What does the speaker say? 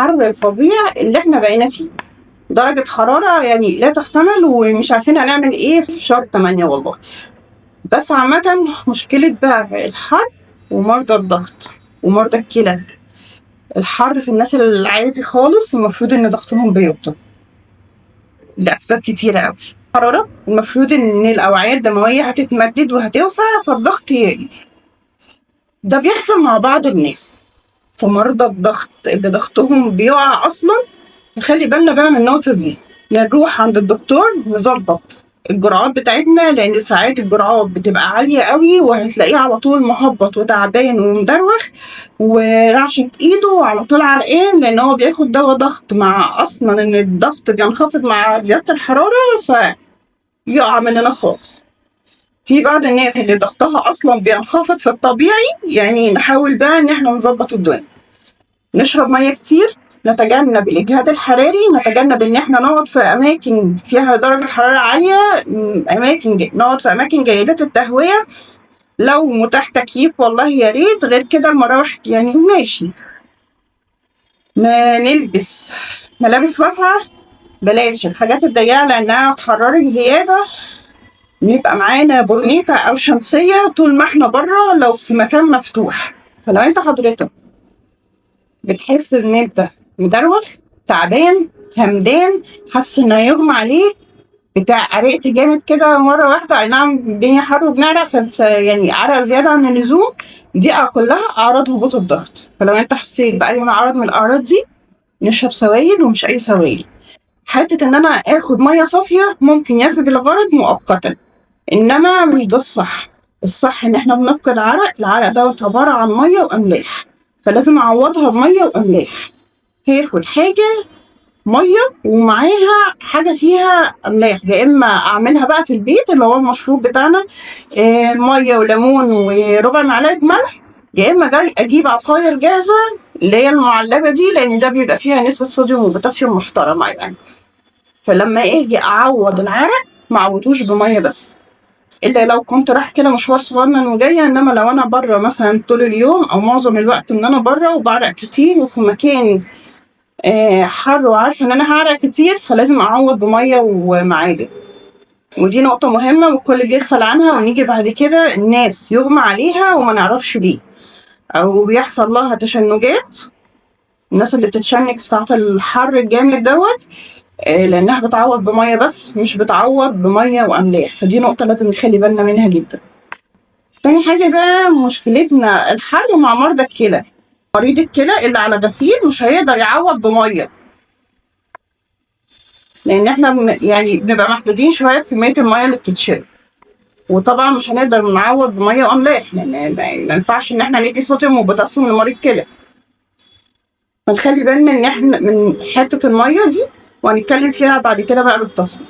الحر الفظيع اللي احنا بقينا فيه. درجة حرارة يعني لا تحتمل، ومش عارفين هنعمل ايه في شهر 8 والله. بس عامة مشكلة بقى الحر ومرضى الضغط ومرضى الكلى. الحر في الناس العادي خالص المفروض ان ضغطهم بيوطى لأسباب كتيرة أوي. حرارة المفروض ان الأوعية الدموية هتتمدد وهتوسع فالضغط يقل. ده بيحصل مع بعض الناس. فمرضى الضغط اللي ضغطهم بيقع أصلا نخلي بالنا بقى من النقطة دي، يا نروح عند الدكتور نظبط الجرعات بتاعتنا، لأن ساعات الجرعات بتبقى عالية قوي وهتلاقيه على طول مهبط وتعبان ومدروخ ورعشة ايده وعلى طول عرقان، لأن هو بياخد دواء ضغط مع أصلا إن الضغط بينخفض مع زيادة الحرارة فيقع مننا خالص. في بعض الناس اللي ضغطها أصلا بينخفض في الطبيعي، يعني نحاول بقى إن احنا نظبط الدنيا، نشرب مية كتير، نتجنب الإجهاد الحراري، نتجنب إن إحنا نقعد في أماكن فيها درجة حرارة عالية، نقعد في أماكن جيدة التهوية، لو متاح تكييف والله يا ريت، غير كده المراوح يعني ماشي. نلبس ملابس واسعة، بلاش الحاجات الضيقة لأنها هتحررك زيادة. نبقى معانا بورنيطة أو شمسية طول ما إحنا بره لو في مكان مفتوح. فلو أنت حضرتك بتحس ان انت مدروخ، تعبان، همدان، حاسس ان هيغمى عليك، بتاع عرقت جامد كده مره واحده، اي نعم الدنيا حر وبنعرق فانت يعني عرق زياده عن اللزوم، دي كلها اعراض هبوط الضغط. فلو انت حسيت باي عرض من الاعراض دي نشرب سوائل ومش اي سوائل. حته ان انا اخد ميه صافيه ممكن يفي بالغرض مؤقتا، انما مش ده الصح. الصح ان احنا بنفقد عرق، العرق دوت عباره عن ميه واملاح، فلازم اعوضها بميه واملاح. هاخد حاجه ميه ومعاها حاجه فيها املاح، يا اما اعملها بقى في البيت اللي هو المشروب بتاعنا، ميه وليمون وربع معلقه ملح، يا اما جاي اجيب عصاير جاهزه اللي هي المعلبه دي، لان ده بيبقى فيها نسبه صوديوم وبوتاسيوم محترمه يعني. فلما اجي اعوض العرق ما اعوضوش بميه بس، الا لو كنت رايح كده مشوار صغنن وجايه، انما لو انا بره مثلا طول اليوم او معظم الوقت ان انا بره وبعرق كتير وفي مكان حر وعارفه ان انا هعرق كتير، فلازم اعوض بميه ومعادن. ودي نقطه مهمه والكل بيغفل عنها، ونيجي بعد كده الناس يغمى عليها وما نعرفش ليه، او بيحصل لها تشنجات. الناس اللي بتتشنج ساعة الحر الجامد دوت لانها بتعوض بميه بس مش بتعوض بميه واملاح، فدي نقطه لازم نخلي بالنا منها جدا. تاني حاجه بقى مشكلتنا الحر مع مرضى الكلى. مريض الكلى اللي على غسيل مش هيقدر يعوض بميه، لان احنا يعني بنبقى محدودين شويه في كميه الميه اللي بتتشرب، وطبعا مش هنقدر نعوض بميه واملاح لان ما ينفعش ان احنا ندي صوديوم وبوتاسيوم لمريض كلى. فنخلي بالنا ان احنا من حته الميه دي، وهنتكلم فيها بعد كده بقى بالتفصيل.